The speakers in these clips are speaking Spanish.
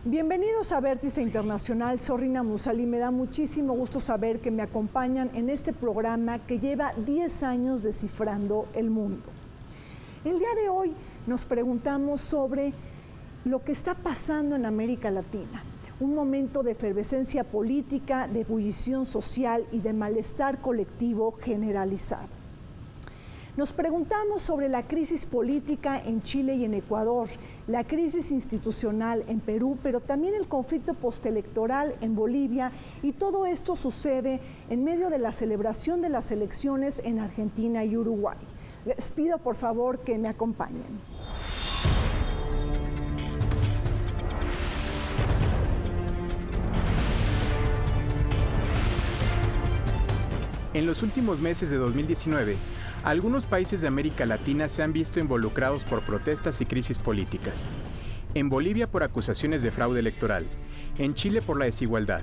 Bienvenidos a Vértice Internacional, soy Rina Musali. Me da muchísimo gusto saber que me acompañan en este programa que lleva 10 años descifrando el mundo. El día de hoy nos preguntamos sobre lo que está pasando en América Latina. Un momento de efervescencia política, de ebullición social y de malestar colectivo generalizado. Nos preguntamos sobre la crisis política en Chile y en Ecuador, la crisis institucional en Perú, pero también el conflicto postelectoral en Bolivia, y todo esto sucede en medio de la celebración de las elecciones en Argentina y Uruguay. Les pido por favor que me acompañen. En los últimos meses de 2019, algunos países de América Latina se han visto involucrados por protestas y crisis políticas. En Bolivia por acusaciones de fraude electoral, en Chile por la desigualdad,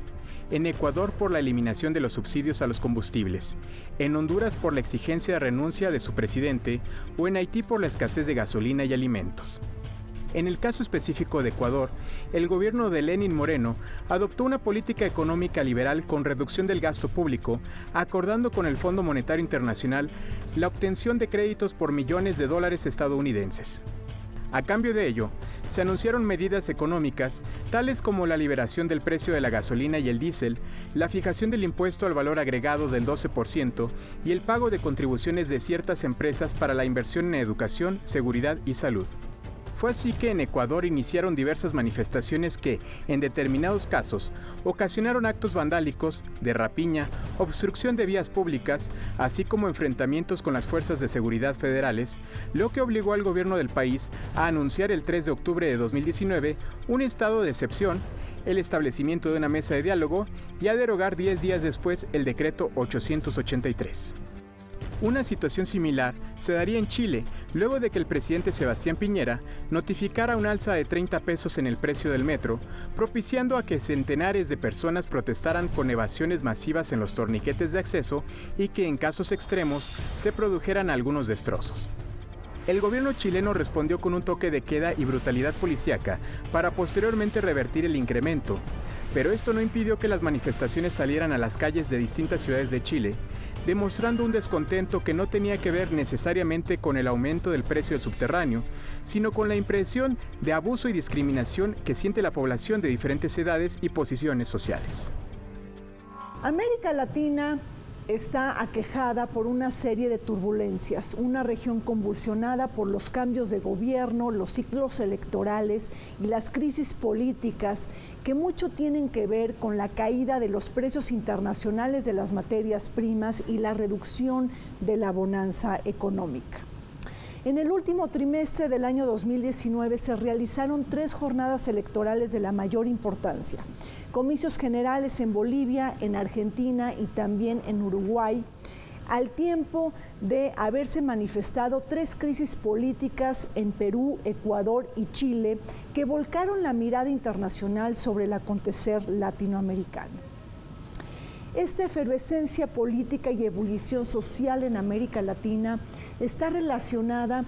en Ecuador por la eliminación de los subsidios a los combustibles, en Honduras por la exigencia de renuncia de su presidente o en Haití por la escasez de gasolina y alimentos. En el caso específico de Ecuador, el gobierno de Lenín Moreno adoptó una política económica liberal con reducción del gasto público, acordando con el Fondo Monetario Internacional la obtención de créditos por millones de dólares estadounidenses. A cambio de ello, se anunciaron medidas económicas tales como la liberación del precio de la gasolina y el diésel, la fijación del impuesto al valor agregado del 12% y el pago de contribuciones de ciertas empresas para la inversión en educación, seguridad y salud. Fue así que en Ecuador iniciaron diversas manifestaciones que, en determinados casos, ocasionaron actos vandálicos, de rapiña, obstrucción de vías públicas, así como enfrentamientos con las fuerzas de seguridad federales, lo que obligó al gobierno del país a anunciar el 3 de octubre de 2019 un estado de excepción, el establecimiento de una mesa de diálogo y a derogar 10 días después el decreto 883. Una situación similar se daría en Chile, luego de que el presidente Sebastián Piñera notificara un alza de 30 pesos en el precio del metro, propiciando a que centenares de personas protestaran con evasiones masivas en los torniquetes de acceso y que en casos extremos se produjeran algunos destrozos. El gobierno chileno respondió con un toque de queda y brutalidad policíaca para posteriormente revertir el incremento, pero esto no impidió que las manifestaciones salieran a las calles de distintas ciudades de Chile, demostrando un descontento que no tenía que ver necesariamente con el aumento del precio del subterráneo, sino con la impresión de abuso y discriminación que siente la población de diferentes edades y posiciones sociales. América Latina está aquejada por una serie de turbulencias, una región convulsionada por los cambios de gobierno, los ciclos electorales y las crisis políticas que mucho tienen que ver con la caída de los precios internacionales de las materias primas y la reducción de la bonanza económica. En el último trimestre del año 2019 se realizaron 3 jornadas electorales de la mayor importancia. Comicios generales en Bolivia, en Argentina y también en Uruguay, al tiempo de haberse manifestado 3 crisis políticas en Perú, Ecuador y Chile que volcaron la mirada internacional sobre el acontecer latinoamericano. Esta efervescencia política y ebullición social en América Latina está relacionada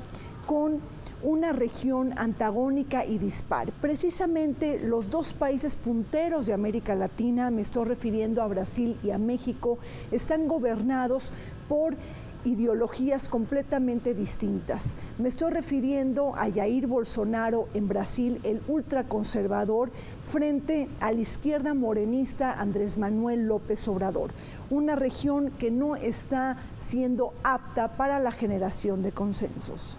con una región antagónica y dispar. Precisamente los 2 países punteros de América Latina, me estoy refiriendo a Brasil y a México, están gobernados por ideologías completamente distintas. Me estoy refiriendo a Jair Bolsonaro en Brasil, el ultraconservador, frente a la izquierda morenista Andrés Manuel López Obrador. Una región que no está siendo apta para la generación de consensos.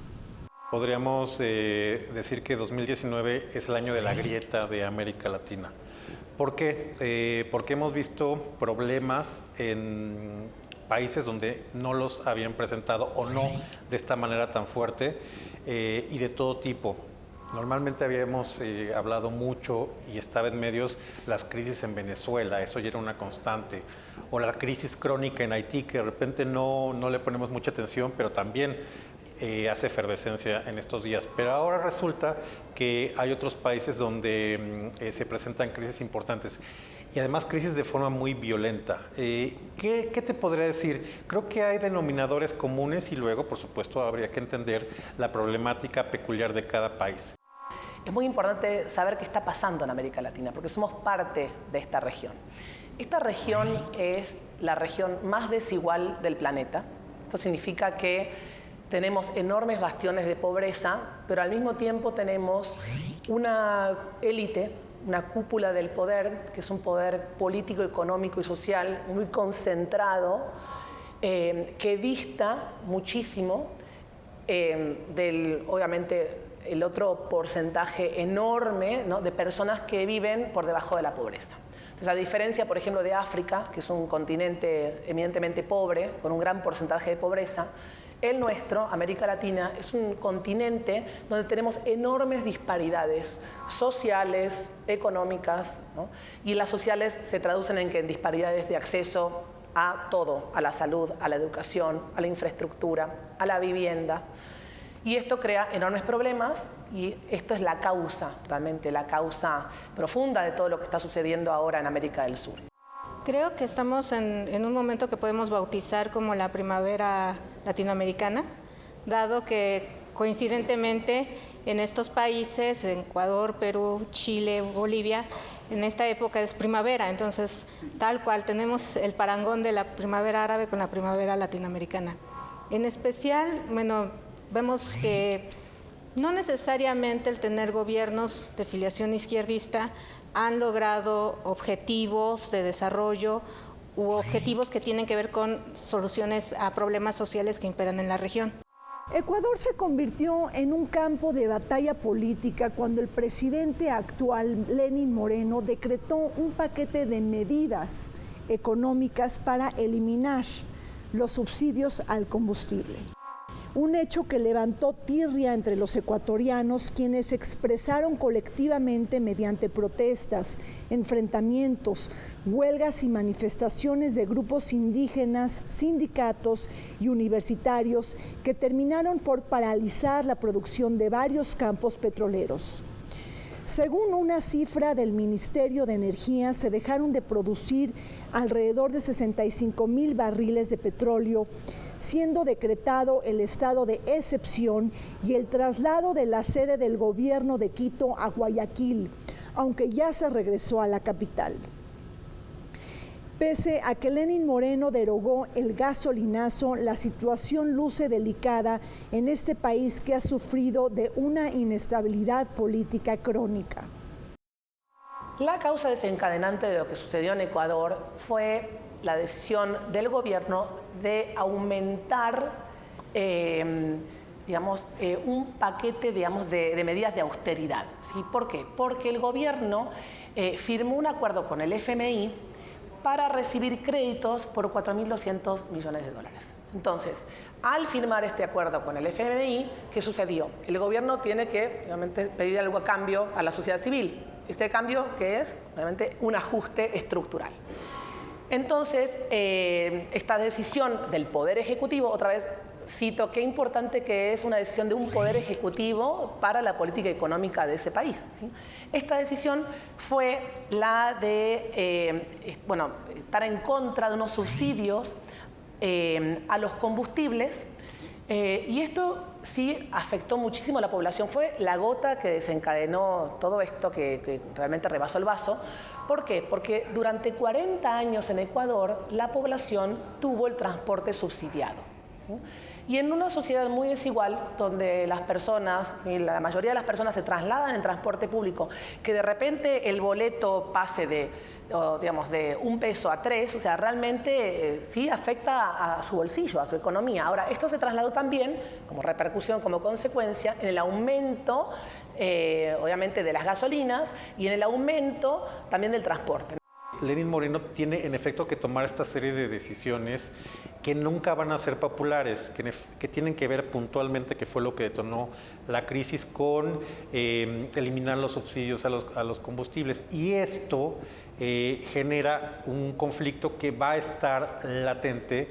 Podríamos decir que 2019 es el año de la grieta de América Latina. ¿Por qué? Porque hemos visto problemas en países donde no los habían presentado o no de esta manera tan fuerte y de todo tipo. Normalmente habíamos hablado mucho y estaba en medios las crisis en Venezuela, eso ya era una constante, o la crisis crónica en Haití, que de repente no le ponemos mucha atención, pero también hace efervescencia en estos días. Pero ahora resulta que hay otros países donde se presentan crisis importantes. Y además crisis de forma muy violenta. ¿Qué te podría decir? Creo que hay denominadores comunes y luego, por supuesto, habría que entender la problemática peculiar de cada país. es muy importante saber qué está pasando en América Latina, porque somos parte de esta región. Esta región es la región más desigual del planeta. Esto significa que tenemos enormes bastiones de pobreza, pero al mismo tiempo tenemos una élite, una cúpula del poder, que es un poder político, económico y social muy concentrado, que dista muchísimo obviamente, el otro porcentaje enorme, ¿no?, de personas que viven por debajo de la pobreza. Entonces, a diferencia, por ejemplo, de África, que es un continente eminentemente pobre, con un gran porcentaje de pobreza, el nuestro, América Latina, es un continente donde tenemos enormes disparidades sociales, económicas, ¿no? Y las sociales se traducen en disparidades de acceso a todo, a la salud, a la educación, a la infraestructura, a la vivienda. Y esto crea enormes problemas y esto es la causa, realmente la causa profunda de todo lo que está sucediendo ahora en América del Sur. Creo que estamos en un momento que podemos bautizar como la primavera latinoamericana, dado que coincidentemente en estos países, en Ecuador, Perú, Chile, Bolivia, en esta época es primavera, entonces tal cual tenemos el parangón de la primavera árabe con la primavera latinoamericana. En especial, bueno, vemos que no necesariamente el tener gobiernos de filiación izquierdista han logrado objetivos de desarrollo u objetivos que tienen que ver con soluciones a problemas sociales que imperan en la región. Ecuador se convirtió en un campo de batalla política cuando el presidente actual, Lenín Moreno, decretó un paquete de medidas económicas para eliminar los subsidios al combustible. Un hecho que levantó tirria entre los ecuatorianos, quienes expresaron colectivamente mediante protestas, enfrentamientos, huelgas y manifestaciones de grupos indígenas, sindicatos y universitarios que terminaron por paralizar la producción de varios campos petroleros. Según una cifra del Ministerio de Energía, se dejaron de producir alrededor de 65,000 barriles de petróleo, siendo decretado el estado de excepción y el traslado de la sede del gobierno de Quito a Guayaquil, aunque ya se regresó a la capital. Pese a que Lenín Moreno derogó el gasolinazo, la situación luce delicada en este país que ha sufrido de una inestabilidad política crónica. La causa desencadenante de lo que sucedió en Ecuador fue la decisión del gobierno de aumentar un paquete de medidas de austeridad. ¿Sí? ¿Por qué? Porque el gobierno firmó un acuerdo con el FMI para recibir créditos por 4.200 millones de dólares. Entonces, al firmar este acuerdo con el FMI, ¿qué sucedió? El gobierno tiene que, obviamente, pedir algo a cambio a la sociedad civil. Este cambio que es, obviamente, un ajuste estructural. Entonces, esta decisión del Poder Ejecutivo, otra vez cito, qué importante que es una decisión de un Poder Ejecutivo para la política económica de ese país, ¿sí? Esta decisión fue la de estar en contra de unos subsidios a los combustibles, y esto sí afectó muchísimo a la población. Fue la gota que desencadenó todo esto que realmente rebasó el vaso. ¿Por qué? Porque durante 40 años en Ecuador la población tuvo el transporte subsidiado, ¿sí? Y en una sociedad muy desigual, donde las personas, ¿sí?, la mayoría de las personas se trasladan en transporte público, que de repente el boleto pase de un peso a 3, o sea, realmente sí afecta a su bolsillo, a su economía. Ahora, esto se trasladó también como repercusión, como consecuencia, en el aumento, obviamente, de las gasolinas y en el aumento también del transporte. Lenín Moreno tiene en efecto que tomar esta serie de decisiones que nunca van a ser populares, que tienen que ver puntualmente, que fue lo que detonó la crisis, con eliminar los subsidios a los combustibles. Y esto genera un conflicto que va a estar latente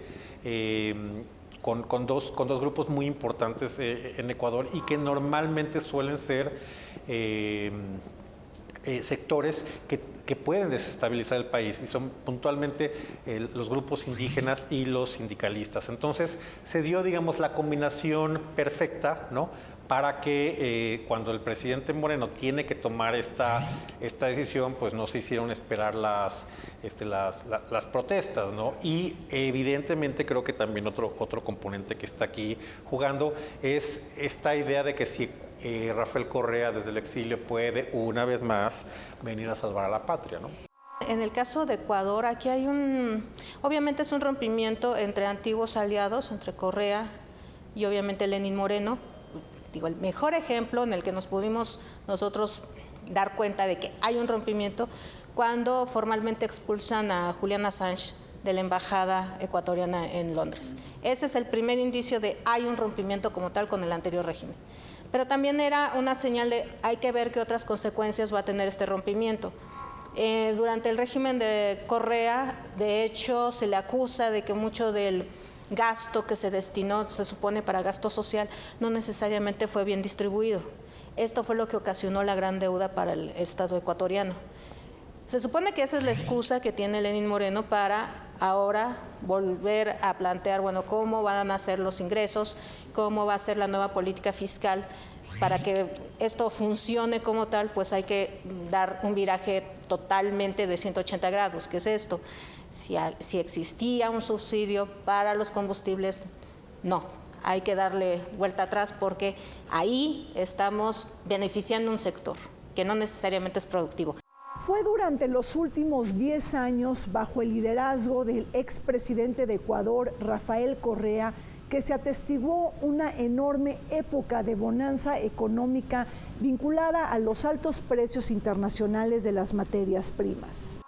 con dos grupos muy importantes en Ecuador y que normalmente suelen ser sectores que pueden desestabilizar el país, y son puntualmente los grupos indígenas y los sindicalistas. Entonces se dio, digamos, la combinación perfecta, ¿no?, para que cuando el presidente Moreno tiene que tomar esta decisión, pues no se hicieron esperar las protestas, ¿no? Y evidentemente creo que también otro componente que está aquí jugando es esta idea de que si Rafael Correa desde el exilio puede una vez más venir a salvar a la patria, ¿no? En el caso de Ecuador, aquí hay obviamente es un rompimiento entre antiguos aliados, entre Correa y obviamente Lenín Moreno. Digo, el mejor ejemplo en el que nos pudimos nosotros dar cuenta de que hay un rompimiento cuando formalmente expulsan a Julian Assange de la embajada ecuatoriana en Londres. Ese es el primer indicio de hay un rompimiento como tal con el anterior régimen. Pero también era una señal de hay que ver qué otras consecuencias va a tener este rompimiento. Durante el régimen de Correa, de hecho, se le acusa de que mucho del gasto que se destinó, se supone para gasto social, no necesariamente fue bien distribuido. Esto fue lo que ocasionó la gran deuda para el Estado ecuatoriano. Se supone que esa es la excusa que tiene Lenín Moreno para ahora volver a plantear, bueno, cómo van a ser los ingresos, cómo va a ser la nueva política fiscal. Para que esto funcione como tal, pues hay que dar un viraje totalmente de 180 grados. ¿Qué es esto? Si existía un subsidio para los combustibles, no, hay que darle vuelta atrás porque ahí estamos beneficiando un sector que no necesariamente es productivo. Fue durante los últimos 10 años, bajo el liderazgo del expresidente de Ecuador, Rafael Correa, que se atestiguó una enorme época de bonanza económica vinculada a los altos precios internacionales de las materias primas.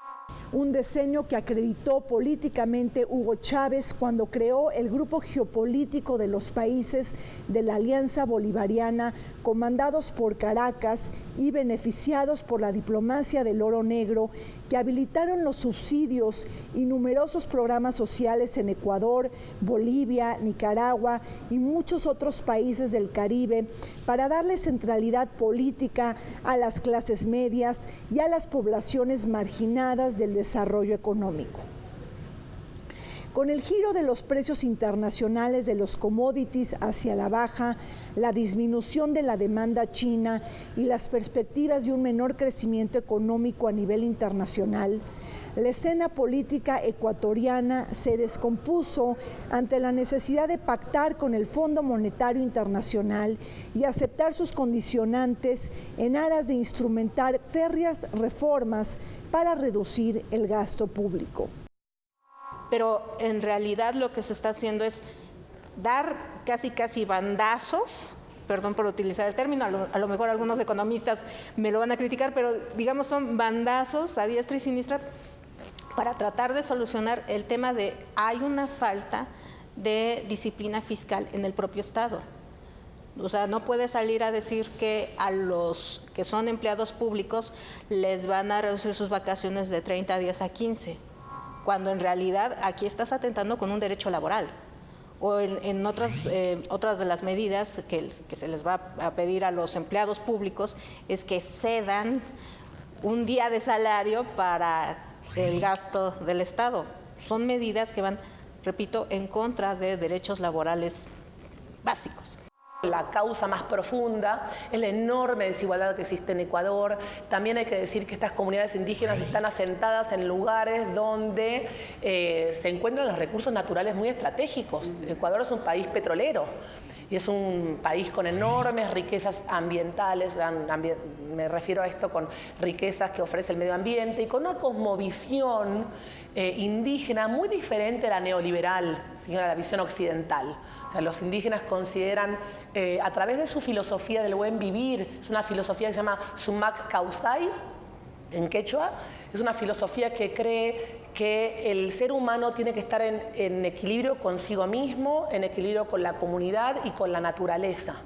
Un diseño que acreditó políticamente Hugo Chávez cuando creó el grupo geopolítico de los países de la Alianza Bolivariana, comandados por Caracas y beneficiados por la diplomacia del oro negro, que habilitaron los subsidios y numerosos programas sociales en Ecuador, Bolivia, Nicaragua y muchos otros países del Caribe para darle centralidad política a las clases medias y a las poblaciones marginadas del desarrollo económico. Con el giro de los precios internacionales de los commodities hacia la baja, la disminución de la demanda china y las perspectivas de un menor crecimiento económico a nivel internacional, la escena política ecuatoriana se descompuso ante la necesidad de pactar con el Fondo Monetario Internacional y aceptar sus condicionantes en aras de instrumentar férreas reformas para reducir el gasto público. Pero en realidad lo que se está haciendo es dar casi bandazos, perdón por utilizar el término, a lo mejor algunos economistas me lo van a criticar, pero digamos son bandazos a diestra y siniestra para tratar de solucionar el tema de hay una falta de disciplina fiscal en el propio Estado. O sea, no puede salir a decir que a los que son empleados públicos les van a reducir sus vacaciones de 30 días a 15. Cuando en realidad aquí estás atentando con un derecho laboral. O en otras de las medidas que se les va a pedir a los empleados públicos es que cedan un día de salario para el gasto del Estado. Son medidas que van, repito, en contra de derechos laborales básicos. La causa más profunda es la enorme desigualdad que existe en Ecuador. También hay que decir que estas comunidades indígenas están asentadas en lugares donde se encuentran los recursos naturales muy estratégicos. Ecuador es un país petrolero y es un país con enormes riquezas ambientales, me refiero a esto con riquezas que ofrece el medio ambiente y con una cosmovisión indígena muy diferente a la neoliberal, sino a la visión occidental. O sea, los indígenas consideran, a través de su filosofía del buen vivir, es una filosofía que se llama Sumac Causay, en quechua, es una filosofía que cree que el ser humano tiene que estar en equilibrio consigo mismo, en equilibrio con la comunidad y con la naturaleza.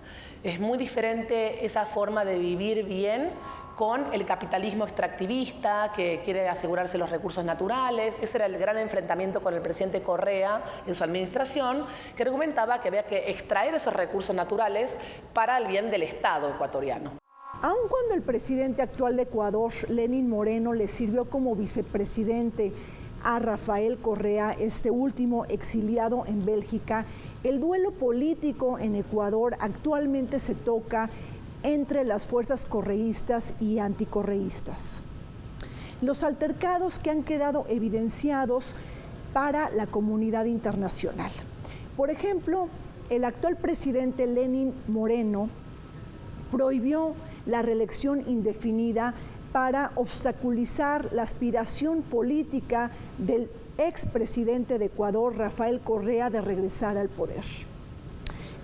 Es muy diferente esa forma de vivir bien con el capitalismo extractivista que quiere asegurarse los recursos naturales. Ese era el gran enfrentamiento con el presidente Correa en su administración, que argumentaba que había que extraer esos recursos naturales para el bien del Estado ecuatoriano. Aun cuando el presidente actual de Ecuador, Lenín Moreno, le sirvió como vicepresidente a Rafael Correa, este último exiliado en Bélgica, el duelo político en Ecuador actualmente se toca entre las fuerzas correístas y anticorreístas. Los altercados que han quedado evidenciados para la comunidad internacional. Por ejemplo, el actual presidente Lenín Moreno prohibió la reelección indefinida para obstaculizar la aspiración política del expresidente de Ecuador, Rafael Correa, de regresar al poder.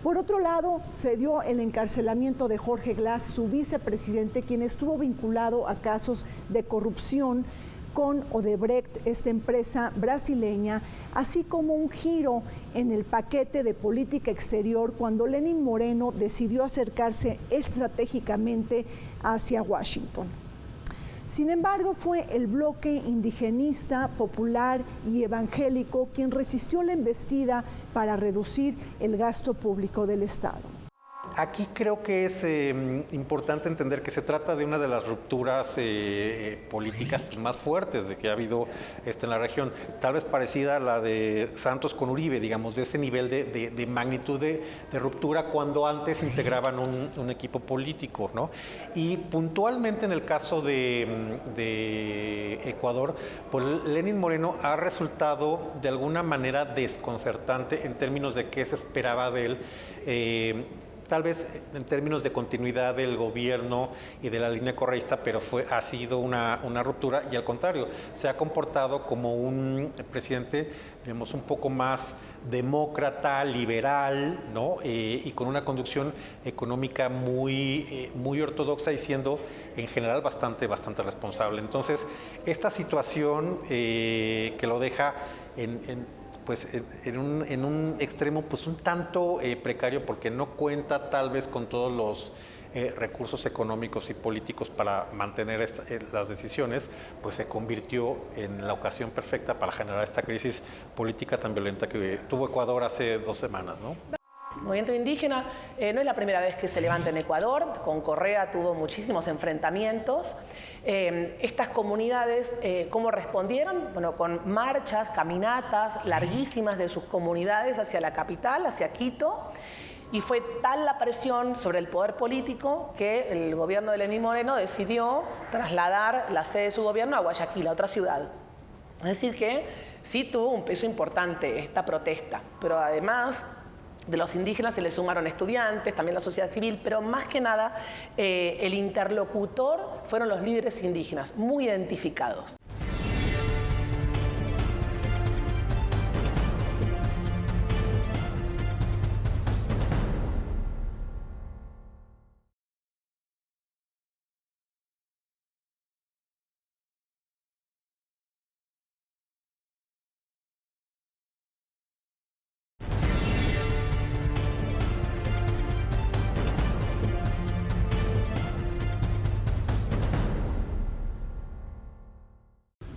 Por otro lado, se dio el encarcelamiento de Jorge Glass, su vicepresidente, quien estuvo vinculado a casos de corrupción con Odebrecht, esta empresa brasileña, así como un giro en el paquete de política exterior cuando Lenín Moreno decidió acercarse estratégicamente hacia Washington. Sin embargo, fue el bloque indigenista, popular y evangélico quien resistió la embestida para reducir el gasto público del Estado. Aquí creo que es importante entender que se trata de una de las rupturas políticas más fuertes de que ha habido en la región, tal vez parecida a la de Santos con Uribe, digamos, de ese nivel de magnitud de ruptura cuando antes integraban un equipo político, ¿no? Y puntualmente en el caso de Ecuador, pues Lenín Moreno ha resultado de alguna manera desconcertante en términos de qué se esperaba de él. Tal vez en términos de continuidad del gobierno y de la línea correísta, pero ha sido una ruptura y al contrario, se ha comportado como un presidente, digamos, un poco más demócrata, liberal, ¿no? Y con una conducción económica muy ortodoxa y siendo en general bastante responsable. Entonces, esta situación que lo deja en un extremo pues un tanto precario porque no cuenta tal vez con todos los recursos económicos y políticos para mantener las decisiones, pues se convirtió en la ocasión perfecta para generar esta crisis política tan violenta que tuvo Ecuador hace 2 semanas, ¿no? El movimiento indígena no es la primera vez que se levanta en Ecuador. Con Correa tuvo muchísimos enfrentamientos. Estas comunidades, ¿cómo respondieron? Bueno, con marchas, caminatas larguísimas de sus comunidades hacia la capital, hacia Quito. Y fue tal la presión sobre el poder político que el gobierno de Lenín Moreno decidió trasladar la sede de su gobierno a Guayaquil, a otra ciudad. Es decir que sí tuvo un peso importante esta protesta, pero además de los indígenas se le sumaron estudiantes, también la sociedad civil, pero más que nada el interlocutor fueron los líderes indígenas, muy identificados.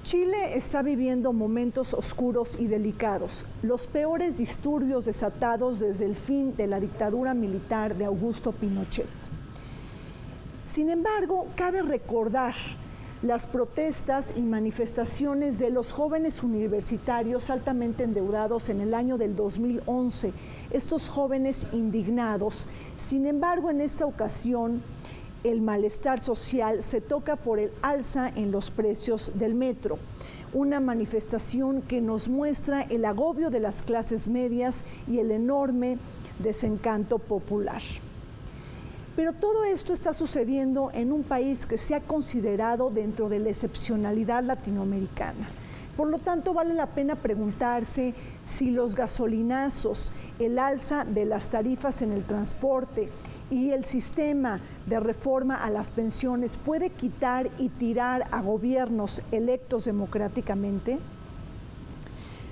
Chile está viviendo momentos oscuros y delicados, los peores disturbios desatados desde el fin de la dictadura militar de Augusto Pinochet. Sin embargo, cabe recordar las protestas y manifestaciones de los jóvenes universitarios altamente endeudados en el año del 2011, estos jóvenes indignados. Sin embargo, en esta ocasión, el malestar social se toca por el alza en los precios del metro, una manifestación que nos muestra el agobio de las clases medias y el enorme desencanto popular. Pero todo esto está sucediendo en un país que se ha considerado dentro de la excepcionalidad latinoamericana. Por lo tanto, vale la pena preguntarse si los gasolinazos, el alza de las tarifas en el transporte y el sistema de reforma a las pensiones puede quitar y tirar a gobiernos electos democráticamente.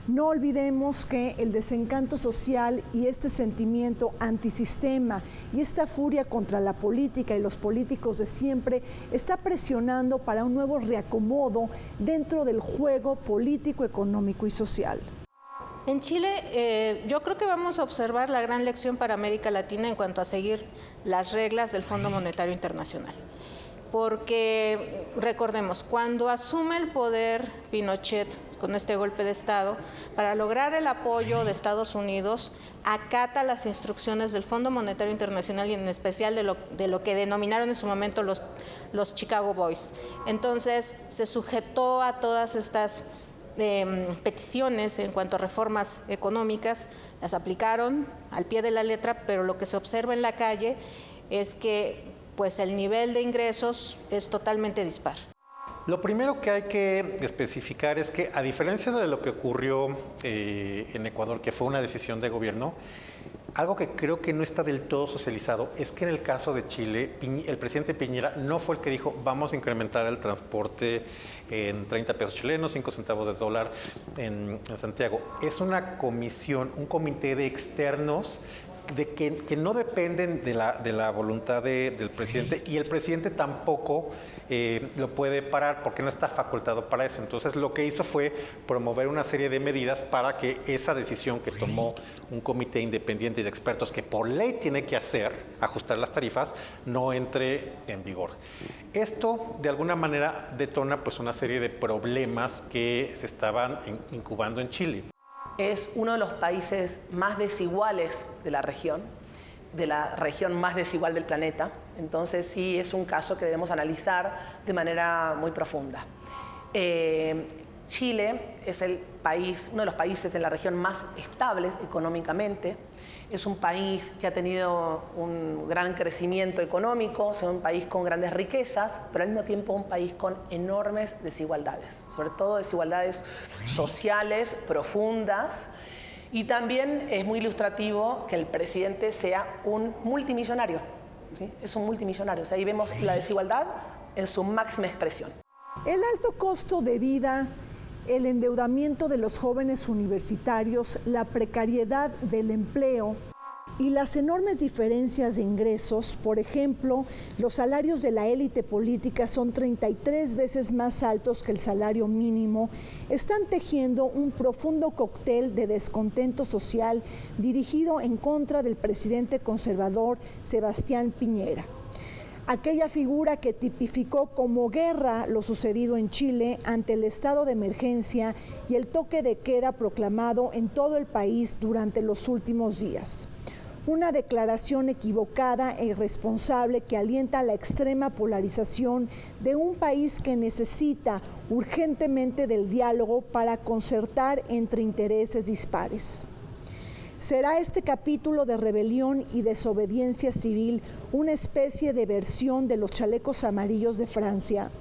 No olvidemos que el desencanto social y este sentimiento antisistema y esta furia contra la política y los políticos de siempre está presionando para un nuevo reacomodo dentro del juego político, económico y social. En Chile, yo creo que vamos a observar la gran lección para América Latina en cuanto a seguir las reglas del Fondo Monetario Internacional. porque recordemos, cuando asume el poder Pinochet con este golpe de Estado, para lograr el apoyo de Estados Unidos, acata las instrucciones del Fondo Monetario Internacional y en especial de lo que denominaron en su momento los Chicago Boys. Entonces, se sujetó a todas estas peticiones en cuanto a reformas económicas, las aplicaron al pie de la letra, pero lo que se observa en la calle es que pues el nivel de ingresos es totalmente dispar. Lo primero que hay que especificar es que, a diferencia de lo que ocurrió en Ecuador, que fue una decisión de gobierno, algo que creo que no está del todo socializado es que en el caso de Chile, el presidente Piñera no fue el que dijo vamos a incrementar el transporte en 30 pesos chilenos, 5 centavos de dólar en Santiago. Es una comisión, un comité de externos que no dependen de la voluntad del presidente, y el presidente tampoco lo puede parar porque no está facultado para eso. Entonces lo que hizo fue promover una serie de medidas para que esa decisión que tomó un comité independiente de expertos, que por ley tiene que hacer, ajustar las tarifas, no entre en vigor. Esto de alguna manera detona pues una serie de problemas que se estaban incubando en Chile. Es uno de los países más desiguales de la región más desigual del planeta. Entonces sí es un caso que debemos analizar de manera muy profunda. Chile es uno de los países en la región más estables económicamente. Es un país que ha tenido un gran crecimiento económico, es un país con grandes riquezas, pero al mismo tiempo un país con enormes desigualdades, sobre todo desigualdades sociales profundas. Y también es muy ilustrativo que el presidente sea un multimillonario, ¿sí? Es un multimillonario. O sea, ahí vemos la desigualdad en su máxima expresión. El alto costo de vida, el endeudamiento de los jóvenes universitarios, la precariedad del empleo y las enormes diferencias de ingresos. Por ejemplo, los salarios de la élite política son 33 veces más altos que el salario mínimo. Están tejiendo un profundo cóctel de descontento social dirigido en contra del presidente conservador Sebastián Piñera. Aquella figura que tipificó como guerra lo sucedido en Chile ante el estado de emergencia y el toque de queda proclamado en todo el país durante los últimos días. Una declaración equivocada e irresponsable que alienta la extrema polarización de un país que necesita urgentemente del diálogo para concertar entre intereses dispares. ¿Será este capítulo de rebelión y desobediencia civil una especie de versión de los chalecos amarillos de Francia?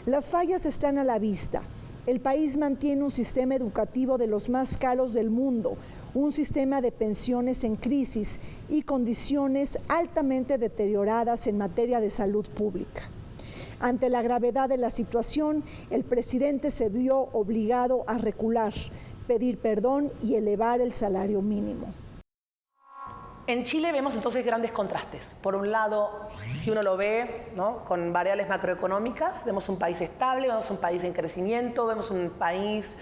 Las fallas están a la vista. El país mantiene un sistema educativo de los más caros del mundo, un sistema de pensiones en crisis y condiciones altamente deterioradas en materia de salud pública. Ante la gravedad de la situación, el presidente se vio obligado a recular, pedir perdón y elevar el salario mínimo. En Chile vemos entonces grandes contrastes. Por un lado, si uno lo ve, ¿no?, con variables macroeconómicas, vemos un país estable, vemos un país en crecimiento, vemos un país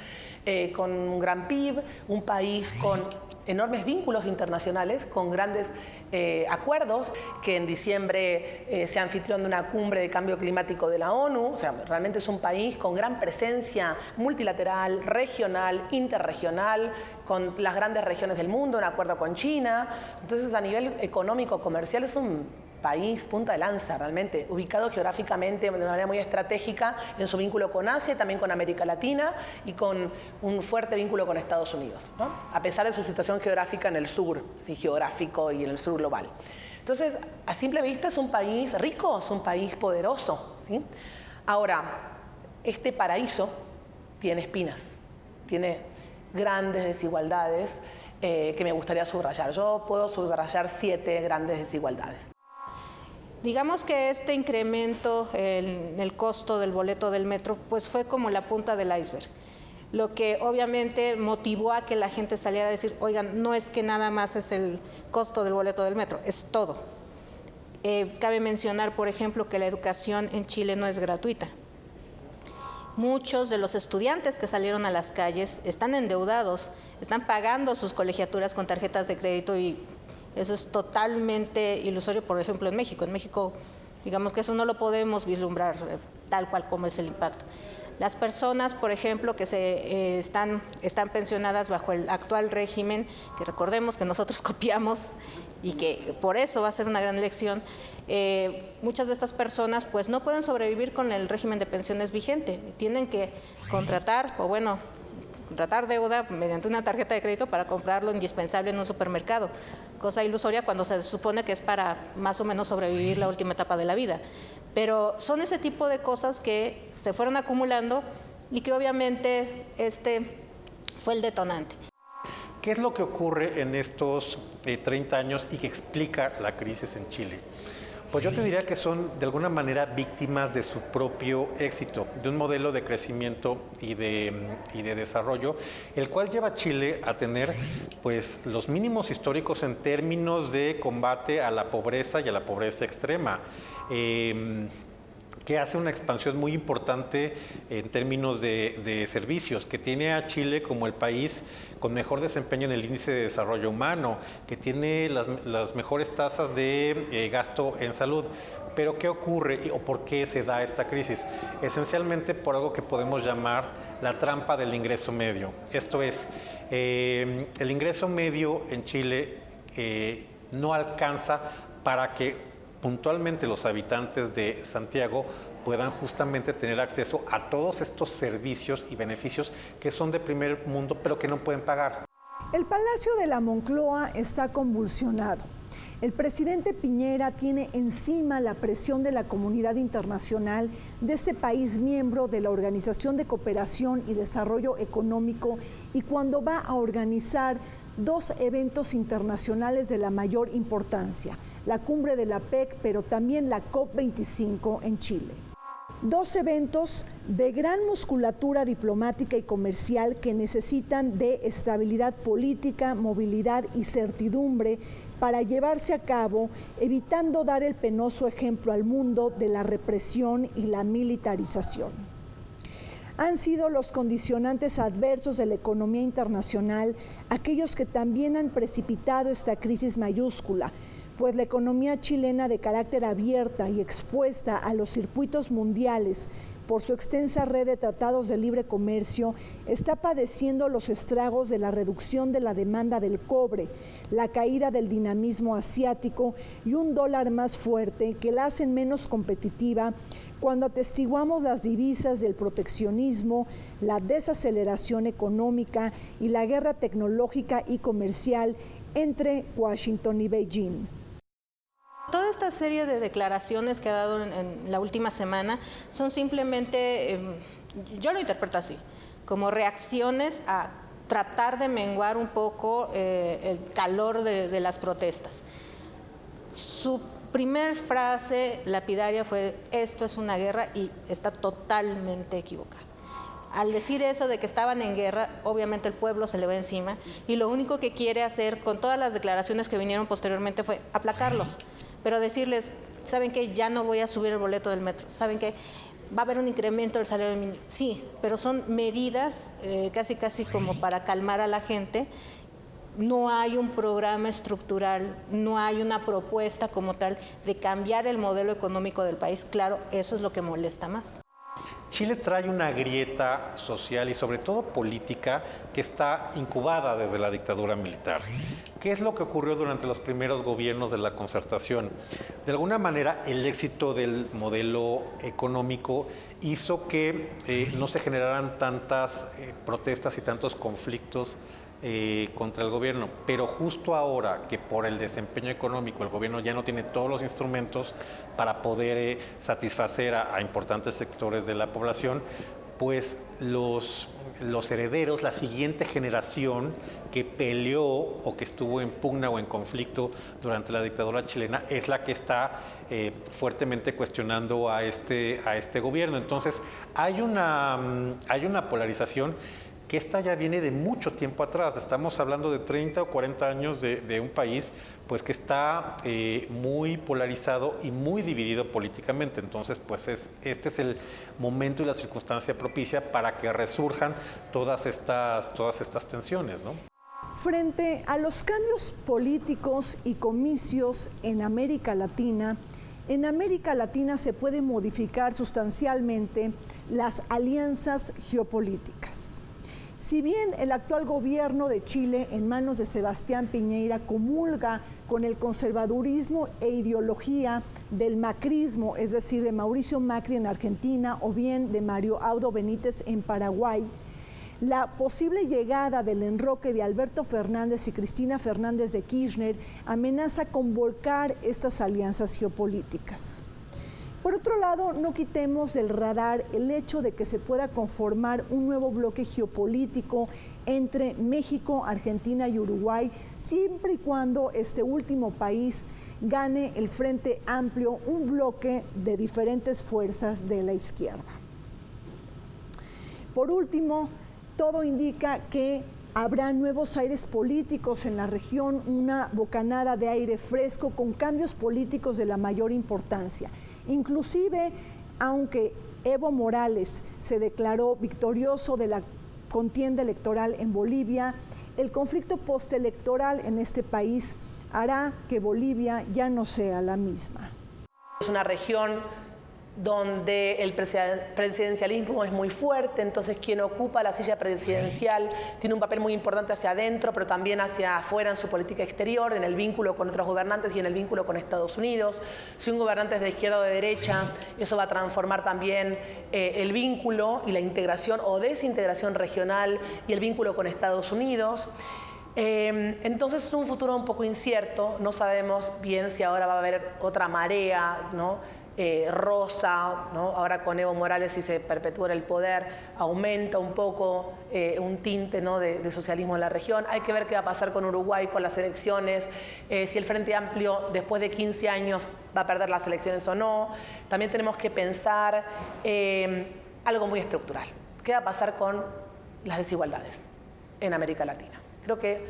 con un gran PIB, un país con enormes vínculos internacionales, con grandes acuerdos, que en diciembre se anfitrión de una cumbre de cambio climático de la ONU. O sea, realmente es un país con gran presencia multilateral, regional, interregional, con las grandes regiones del mundo, en acuerdo con China. Entonces, a nivel económico, comercial, es un país punta de lanza, realmente, ubicado geográficamente de una manera muy estratégica en su vínculo con Asia, también con América Latina y con un fuerte vínculo con Estados Unidos, ¿no?, a pesar de su situación geográfica en el sur, sí, geográfico y en el sur global. Entonces, a simple vista es un país rico, es un país poderoso, ¿sí? Ahora, este paraíso tiene espinas, tiene grandes desigualdades que me gustaría subrayar. Yo puedo subrayar 7 grandes desigualdades. Digamos que este incremento en el costo del boleto del metro pues fue como la punta del iceberg, lo que obviamente motivó a que la gente saliera a decir, oigan, no es que nada más es el costo del boleto del metro, es todo. Cabe mencionar, por ejemplo, que la educación en Chile no es gratuita. Muchos de los estudiantes que salieron a las calles están endeudados, están pagando sus colegiaturas con tarjetas de crédito y eso es totalmente ilusorio, por ejemplo, en México. En México Digamos que eso no lo podemos vislumbrar tal cual como es el impacto. Las personas, por ejemplo, que están pensionadas bajo el actual régimen, que recordemos que nosotros copiamos y que por eso va a ser una gran elección, muchas de estas personas pues no pueden sobrevivir con el régimen de pensiones vigente. Tienen que contratar deuda mediante una tarjeta de crédito para comprar lo indispensable en un supermercado, cosa ilusoria cuando se supone que es para más o menos sobrevivir la última etapa de la vida. Pero son ese tipo de cosas que se fueron acumulando y que obviamente fue el detonante. ¿Qué es lo que ocurre en estos 30 años y que explica la crisis en Chile? Pues yo te diría que son de alguna manera víctimas de su propio éxito, de un modelo de crecimiento y de desarrollo, el cual lleva a Chile a tener pues los mínimos históricos en términos de combate a la pobreza y a la pobreza extrema. Que hace una expansión muy importante en términos de servicios, que tiene a Chile como el país con mejor desempeño en el índice de desarrollo humano, que tiene las mejores tasas de gasto en salud. Pero ¿qué ocurre o por qué se da esta crisis? Esencialmente por algo que podemos llamar la trampa del ingreso medio. Esto es, el ingreso medio en Chile no alcanza para que puntualmente los habitantes de Santiago puedan justamente tener acceso a todos estos servicios y beneficios que son de primer mundo, pero que no pueden pagar. El Palacio de la Moncloa está convulsionado. El presidente Piñera tiene encima la presión de la comunidad internacional de este país miembro de la Organización de Cooperación y Desarrollo Económico y cuando va a organizar dos eventos internacionales de la mayor importancia, la cumbre de la PEC, pero también la COP25 en Chile. Dos eventos de gran musculatura diplomática y comercial que necesitan de estabilidad política, movilidad y certidumbre para llevarse a cabo, evitando dar el penoso ejemplo al mundo de la represión y la militarización. Han sido los condicionantes adversos de la economía internacional aquellos que también han precipitado esta crisis mayúscula, pues la economía chilena de carácter abierta y expuesta a los circuitos mundiales por su extensa red de tratados de libre comercio está padeciendo los estragos de la reducción de la demanda del cobre, la caída del dinamismo asiático y un dólar más fuerte que la hacen menos competitiva cuando atestiguamos las divisas del proteccionismo, la desaceleración económica y la guerra tecnológica y comercial entre Washington y Beijing. Toda esta serie de declaraciones que ha dado en la última semana son simplemente, yo lo interpreto así, como reacciones a tratar de menguar un poco el calor de las protestas. Su primer frase lapidaria fue: esto es una guerra, y está totalmente equivocada. Al decir eso de que estaban en guerra, obviamente el pueblo se le va encima y lo único que quiere hacer con todas las declaraciones que vinieron posteriormente fue aplacarlos, pero decirles: ¿saben qué? Ya no voy a subir el boleto del metro, ¿saben qué? Va a haber un incremento del salario mínimo. Sí, pero son medidas casi como para calmar a la gente. No hay un programa estructural, no hay una propuesta como tal de cambiar el modelo económico del país. Claro, eso es lo que molesta más. Chile trae una grieta social y sobre todo política que está incubada desde la dictadura militar. ¿Qué es lo que ocurrió durante los primeros gobiernos de la Concertación? De alguna manera, el éxito del modelo económico hizo que no se generaran tantas protestas y tantos conflictos contra el gobierno, pero justo ahora que por el desempeño económico el gobierno ya no tiene todos los instrumentos para poder satisfacer a importantes sectores de la población, pues los herederos, la siguiente generación que peleó o que estuvo en pugna o en conflicto durante la dictadura chilena es la que está fuertemente cuestionando a este gobierno. Entonces hay una polarización que esta ya viene de mucho tiempo atrás. Estamos hablando de 30 o 40 años de un país pues que está muy polarizado y muy dividido políticamente. Entonces, pues este es el momento y la circunstancia propicia para que resurjan todas estas tensiones, ¿no? Frente a los cambios políticos y comicios en América Latina, en América Latina se pueden modificar sustancialmente las alianzas geopolíticas. Si bien el actual gobierno de Chile, en manos de Sebastián Piñera, comulga con el conservadurismo e ideología del macrismo, es decir, de Mauricio Macri en Argentina o bien de Mario Abdo Benítez en Paraguay, la posible llegada del enroque de Alberto Fernández y Cristina Fernández de Kirchner amenaza con volcar estas alianzas geopolíticas. Por otro lado, no quitemos del radar el hecho de que se pueda conformar un nuevo bloque geopolítico entre México, Argentina y Uruguay, siempre y cuando este último país gane el Frente Amplio, un bloque de diferentes fuerzas de la izquierda. Por último, todo indica que habrá nuevos aires políticos en la región, una bocanada de aire fresco con cambios políticos de la mayor importancia. Inclusive, aunque Evo Morales se declaró victorioso de la contienda electoral en Bolivia, el conflicto postelectoral en este país hará que Bolivia ya no sea la misma. Es una región donde el presidencialismo es muy fuerte, entonces quien ocupa la silla presidencial tiene un papel muy importante hacia adentro, pero también hacia afuera en su política exterior, en el vínculo con otros gobernantes y en el vínculo con Estados Unidos. Si un gobernante es de izquierda o de derecha, eso va a transformar también el vínculo y la integración o desintegración regional y el vínculo con Estados Unidos. Entonces es un futuro un poco incierto, no sabemos bien si ahora va a haber otra marea, ¿no? Rosa, ¿no? Ahora con Evo Morales, si se perpetúa en el poder, aumenta un poco un tinte, ¿no? de socialismo en la región. Hay que ver qué va a pasar con Uruguay, con las elecciones, si el Frente Amplio después de 15 años va a perder las elecciones o no. También tenemos que pensar algo muy estructural. ¿Qué va a pasar con las desigualdades en América Latina? Creo que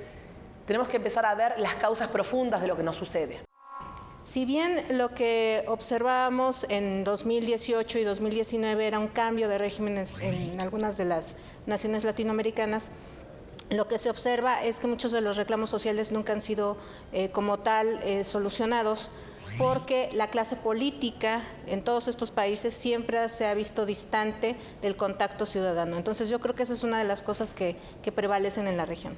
tenemos que empezar a ver las causas profundas de lo que nos sucede. Si bien lo que observábamos en 2018 y 2019 era un cambio de regímenes en algunas de las naciones latinoamericanas, lo que se observa es que muchos de los reclamos sociales nunca han sido como tal solucionados, porque la clase política en todos estos países siempre se ha visto distante del contacto ciudadano. Entonces yo creo que esa es una de las cosas que prevalecen en la región.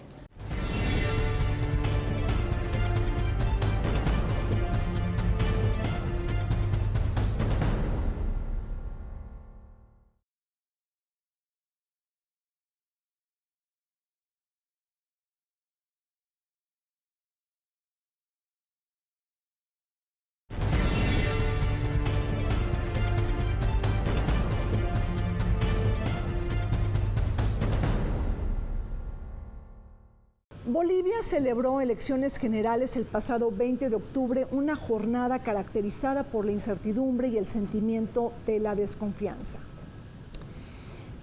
Bolivia celebró elecciones generales el pasado 20 de octubre, una jornada caracterizada por la incertidumbre y el sentimiento de la desconfianza.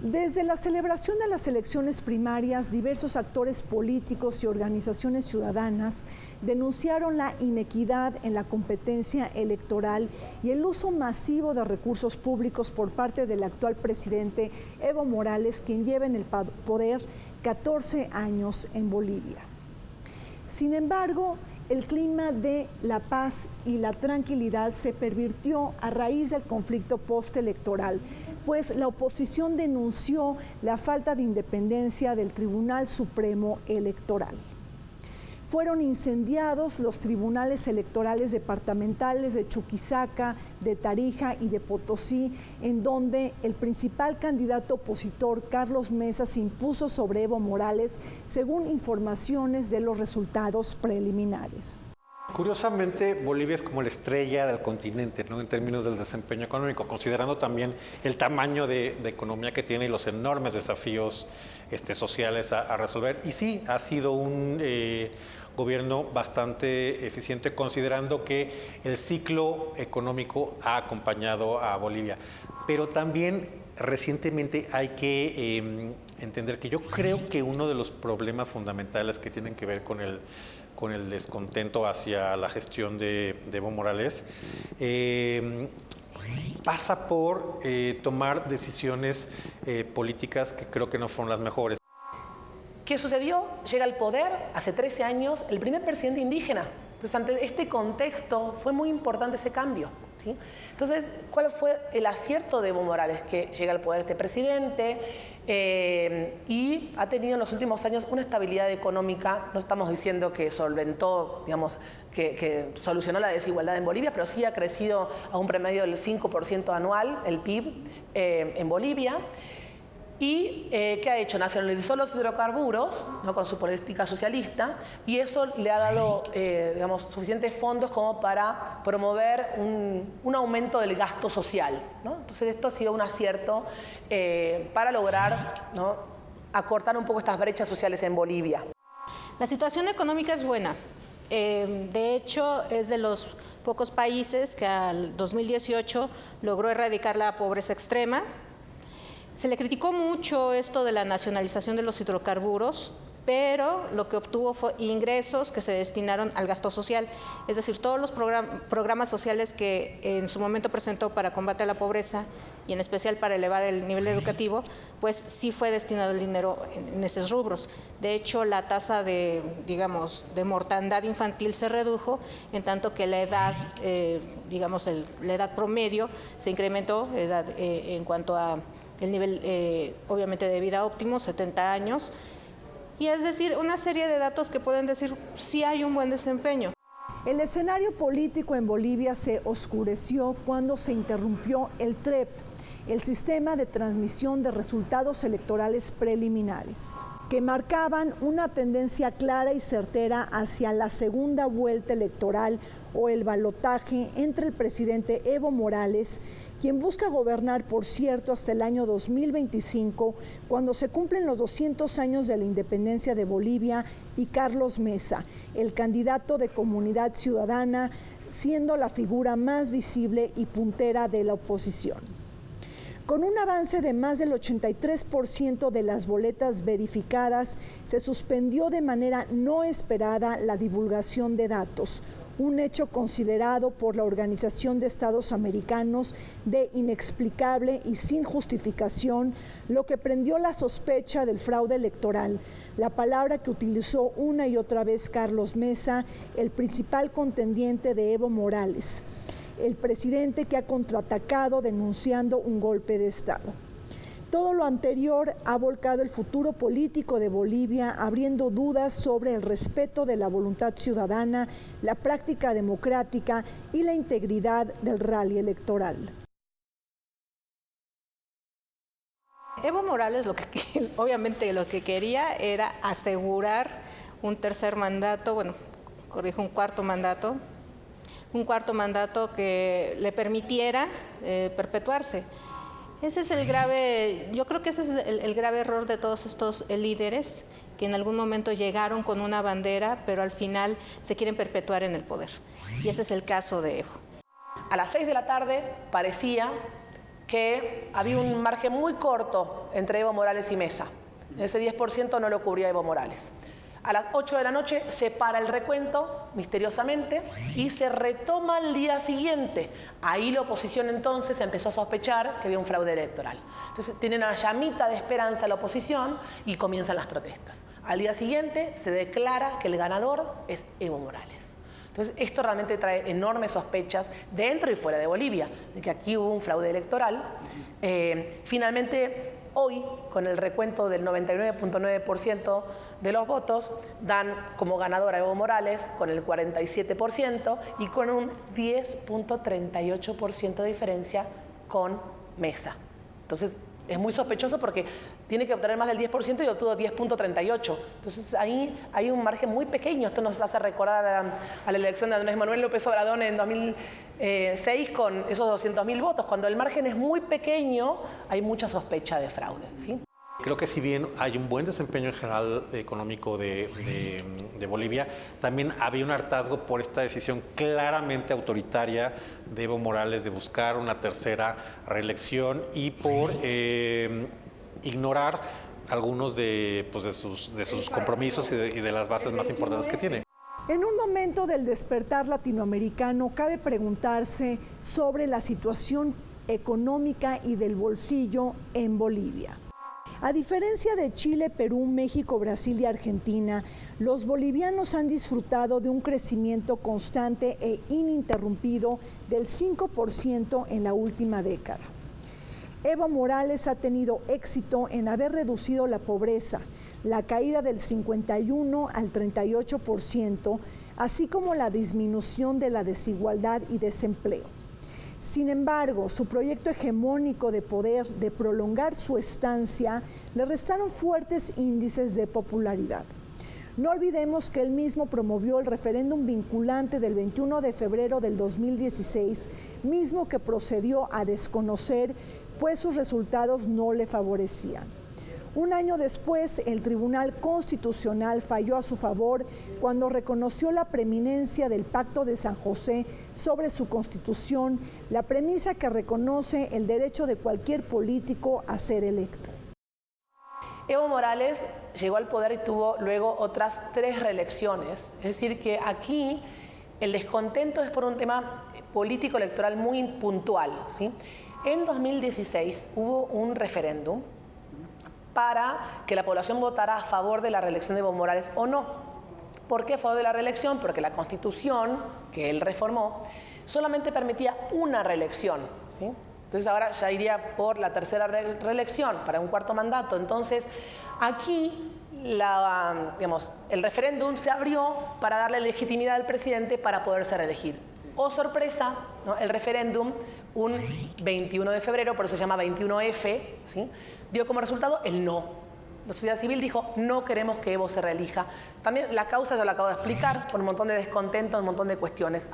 Desde la celebración de las elecciones primarias, diversos actores políticos y organizaciones ciudadanas denunciaron la inequidad en la competencia electoral y el uso masivo de recursos públicos por parte del actual presidente Evo Morales, quien lleva en el poder 14 años en Bolivia. Sin embargo, el clima de la paz y la tranquilidad se pervirtió a raíz del conflicto postelectoral, pues la oposición denunció la falta de independencia del Tribunal Supremo Electoral. Fueron incendiados los tribunales electorales departamentales de Chuquisaca, de Tarija y de Potosí, en donde el principal candidato opositor, Carlos Mesa, se impuso sobre Evo Morales, según informaciones de los resultados preliminares. Curiosamente, Bolivia es como la estrella del continente, ¿no? En términos del desempeño económico, considerando también el tamaño de economía que tiene y los enormes desafíos sociales a resolver. Y sí, ha sido un gobierno bastante eficiente, considerando que el ciclo económico ha acompañado a Bolivia. Pero también recientemente hay que entender que yo creo que uno de los problemas fundamentales que tienen que ver con el descontento hacia la gestión de Evo Morales pasa por tomar decisiones políticas que creo que no fueron las mejores. ¿Qué sucedió? Llega al poder hace 13 años el primer presidente indígena. Entonces, ante este contexto fue muy importante ese cambio. ¿sí? Entonces, ¿cuál fue el acierto de Evo Morales? Que llega al poder este presidente y ha tenido en los últimos años una estabilidad económica. No estamos diciendo que solventó, digamos, que solucionó la desigualdad en Bolivia, pero sí ha crecido a un promedio del 5% anual el PIB en Bolivia. ¿Y qué ha hecho? Nacionalizó los hidrocarburos, ¿no?, con su política socialista, y eso le ha dado digamos, suficientes fondos como para promover un aumento del gasto social, ¿no? Entonces esto ha sido un acierto para lograr, ¿no?, acortar un poco estas brechas sociales en Bolivia. La situación económica es buena. De hecho, es de los pocos países que al 2018 logró erradicar la pobreza extrema. Se le criticó mucho esto de la nacionalización de los hidrocarburos, pero lo que obtuvo fue ingresos que se destinaron al gasto social. Es decir, todos los programas sociales que en su momento presentó para combate a la pobreza y en especial para elevar el nivel educativo, pues sí fue destinado el dinero en esos rubros. De hecho, la tasa de, digamos, de mortandad infantil se redujo, en tanto que la edad, digamos, la edad promedio se incrementó en cuanto a el nivel, obviamente, de vida óptimo, 70 años. Y es decir, una serie de datos que pueden decir si hay un buen desempeño. El escenario político en Bolivia se oscureció cuando se interrumpió el TREP, el sistema de transmisión de resultados electorales preliminares, que marcaban una tendencia clara y certera hacia la segunda vuelta electoral o el balotaje entre el presidente Evo Morales, quien busca gobernar, por cierto, hasta el año 2025, cuando se cumplen los 200 años de la independencia de Bolivia, y Carlos Mesa, el candidato de Comunidad Ciudadana, siendo la figura más visible y puntera de la oposición. Con un avance de más del 83% de las boletas verificadas, se suspendió de manera no esperada la divulgación de datos, un hecho considerado por la Organización de Estados Americanos de inexplicable y sin justificación, lo que prendió la sospecha del fraude electoral, la palabra que utilizó una y otra vez Carlos Mesa, el principal contendiente de Evo Morales, el presidente que ha contraatacado denunciando un golpe de Estado. Todo lo anterior ha volcado el futuro político de Bolivia, abriendo dudas sobre el respeto de la voluntad ciudadana, la práctica democrática y la integridad del rally electoral. Evo Morales obviamente lo que quería era asegurar un tercer mandato, un cuarto mandato que le permitiera perpetuarse. Ese es yo creo que ese es el grave error de todos estos líderes que en algún momento llegaron con una bandera, pero al final se quieren perpetuar en el poder. Y ese es el caso de Evo. A las 6 de la tarde parecía que había un margen muy corto entre Evo Morales y Mesa. Ese 10% no lo cubría Evo Morales. A las 8 de la noche se para el recuento, misteriosamente, y se retoma al día siguiente. Ahí la oposición entonces empezó a sospechar que había un fraude electoral. Entonces tienen una llamita de esperanza la oposición y comienzan las protestas. Al día siguiente se declara que el ganador es Evo Morales. Entonces esto realmente trae enormes sospechas dentro y fuera de Bolivia, de que aquí hubo un fraude electoral. Finalmente, hoy, con el recuento del 99.9% de los votos, dan como ganador a Evo Morales con el 47% y con un 10.38% de diferencia con Mesa. Entonces, es muy sospechoso porque tiene que obtener más del 10% y obtuvo 10.38%. Entonces, ahí hay un margen muy pequeño. Esto nos hace recordar a la elección de Andrés Manuel López Obrador en 2006 con esos 200.000 votos. Cuando el margen es muy pequeño, hay mucha sospecha de fraude, ¿sí? Creo que si bien hay un buen desempeño en general económico de Bolivia, también había un hartazgo por esta decisión claramente autoritaria de Evo Morales de buscar una tercera reelección y por ignorar algunos de sus compromisos y de las bases más importantes que tiene. En un momento del despertar latinoamericano, cabe preguntarse sobre la situación económica y del bolsillo en Bolivia. A diferencia de Chile, Perú, México, Brasil y Argentina, los bolivianos han disfrutado de un crecimiento constante e ininterrumpido del 5% en la última década. Evo Morales ha tenido éxito en haber reducido la pobreza, la caída del 51 al 38%, así como la disminución de la desigualdad y desempleo. Sin embargo, su proyecto hegemónico de poder de prolongar su estancia le restaron fuertes índices de popularidad. No olvidemos que él mismo promovió el referéndum vinculante del 21 de febrero del 2016, mismo que procedió a desconocer, pues sus resultados no le favorecían. Un año después, el Tribunal Constitucional falló a su favor cuando reconoció la preeminencia del Pacto de San José sobre su constitución, la premisa que reconoce el derecho de cualquier político a ser electo. Evo Morales llegó al poder y tuvo luego otras 3 reelecciones. Es decir, que aquí el descontento es por un tema político electoral muy puntual, ¿sí? En 2016 hubo un referéndum para que la población votara a favor de la reelección de Evo Morales o no. ¿Por qué a favor de la reelección? Porque la Constitución que él reformó solamente permitía una reelección, ¿sí? Entonces ahora ya iría por la tercera reelección para un 4º mandato. Entonces aquí el referéndum se abrió para darle legitimidad al presidente para poderse reelegir. Oh sorpresa, ¿no? El referéndum, un 21 de febrero, por eso se llama 21F, ¿sí? Dio como resultado el no. La sociedad civil dijo, no queremos que Evo se reelija. También la causa ya la acabo de explicar, por un montón de descontento, un montón de cuestiones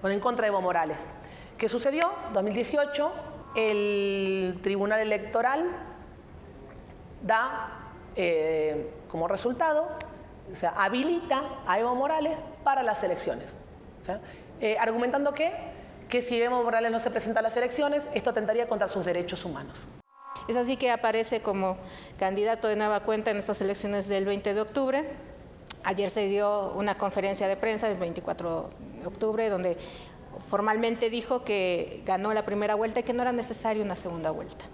en contra de Evo Morales. ¿Qué sucedió? 2018, el Tribunal Electoral da como resultado, o sea, habilita a Evo Morales para las elecciones. O sea, argumentando que si Evo Morales no se presenta a las elecciones, esto atentaría contra sus derechos humanos. Es así que aparece como candidato de nueva cuenta en estas elecciones del 20 de octubre. Ayer se dio una conferencia de prensa el 24 de octubre donde formalmente dijo que ganó la primera vuelta y que no era necesaria una segunda vuelta,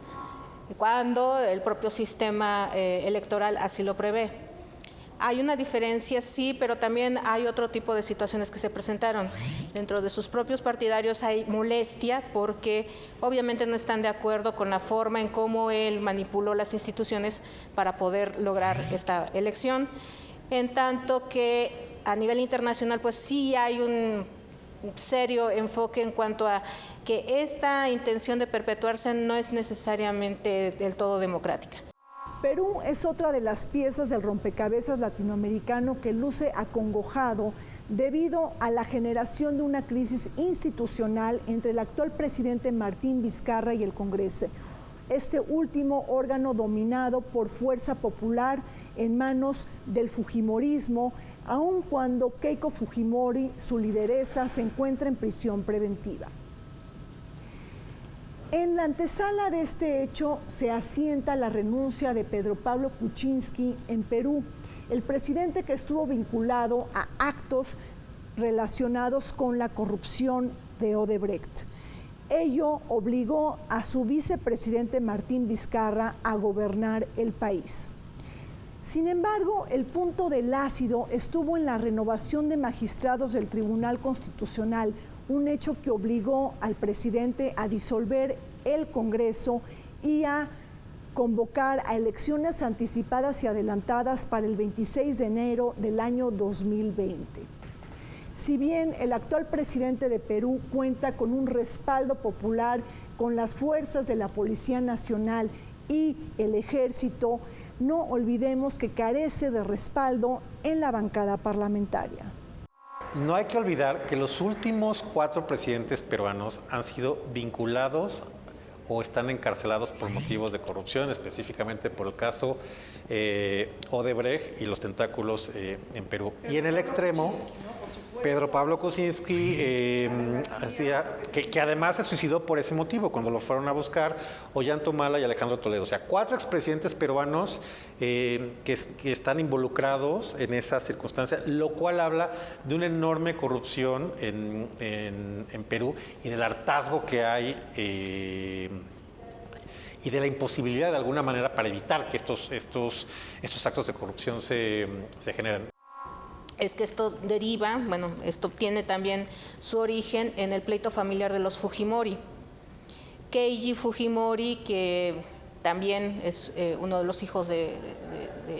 cuando el propio sistema electoral así lo prevé. Hay una diferencia, sí, pero también hay otro tipo de situaciones que se presentaron. Dentro de sus propios partidarios hay molestia porque obviamente no están de acuerdo con la forma en cómo él manipuló las instituciones para poder lograr esta elección. En tanto que a nivel internacional, pues sí hay un serio enfoque en cuanto a que esta intención de perpetuarse no es necesariamente del todo democrática. Perú es otra de las piezas del rompecabezas latinoamericano que luce acongojado debido a la generación de una crisis institucional entre el actual presidente Martín Vizcarra y el Congreso. Este último órgano dominado por fuerza popular en manos del fujimorismo, aun cuando Keiko Fujimori, su lideresa, se encuentra en prisión preventiva. En la antesala de este hecho se asienta la renuncia de Pedro Pablo Kuczynski en Perú, el presidente que estuvo vinculado a actos relacionados con la corrupción de Odebrecht. Ello obligó a su vicepresidente Martín Vizcarra a gobernar el país. Sin embargo, el punto del ácido estuvo en la renovación de magistrados del Tribunal Constitucional, un hecho que obligó al presidente a disolver el Congreso y a convocar a elecciones anticipadas y adelantadas para el 26 de enero del año 2020. Si bien el actual presidente de Perú cuenta con un respaldo popular con las fuerzas de la Policía Nacional y el Ejército, no olvidemos que carece de respaldo en la bancada parlamentaria. No hay que olvidar que los últimos 4 presidentes peruanos han sido vinculados o están encarcelados por motivos de corrupción, específicamente por el caso Odebrecht y los tentáculos en Perú. Y en el extremo, Pedro Pablo Kuczynski, que además se suicidó por ese motivo, cuando lo fueron a buscar, Ollanta Humala y Alejandro Toledo. O sea, 4 expresidentes peruanos que están involucrados en esa circunstancia, lo cual habla de una enorme corrupción en Perú y del hartazgo que hay y de la imposibilidad de alguna manera para evitar que estos actos de corrupción se generen. Es que esto deriva, bueno, esto tiene también su origen en el pleito familiar de los Fujimori. Keiji Fujimori, que también es uno de los hijos de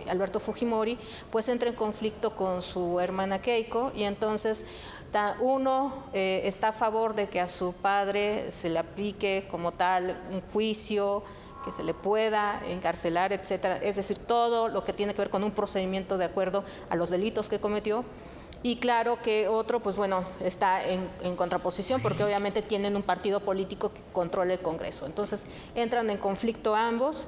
Alberto Fujimori, pues entra en conflicto con su hermana Keiko, y entonces uno está a favor de que a su padre se le aplique como tal un juicio, que se le pueda encarcelar, etcétera, es decir, todo lo que tiene que ver con un procedimiento de acuerdo a los delitos que cometió. Y claro que otro, pues bueno, está en contraposición, porque obviamente tienen un partido político que controla el Congreso. Entonces entran en conflicto ambos,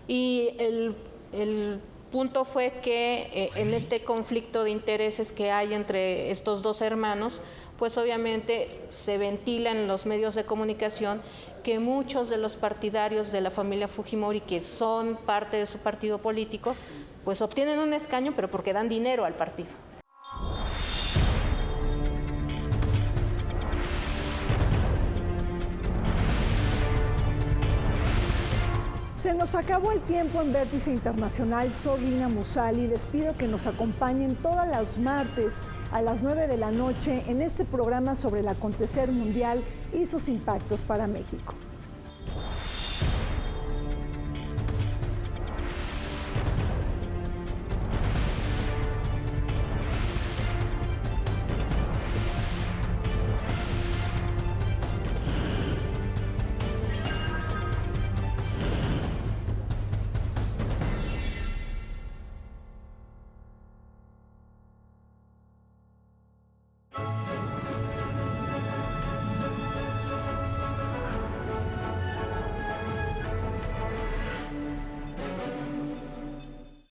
y el punto fue que en este conflicto de intereses que hay entre estos dos hermanos, pues obviamente se ventila en los medios de comunicación que muchos de los partidarios de la familia Fujimori, que son parte de su partido político, pues obtienen un escaño, pero porque dan dinero al partido. Se nos acabó el tiempo en Vértice Internacional. Soy Lina Musali. Les pido que nos acompañen todos los martes a las 9 de la noche en este programa sobre el acontecer mundial y sus impactos para México.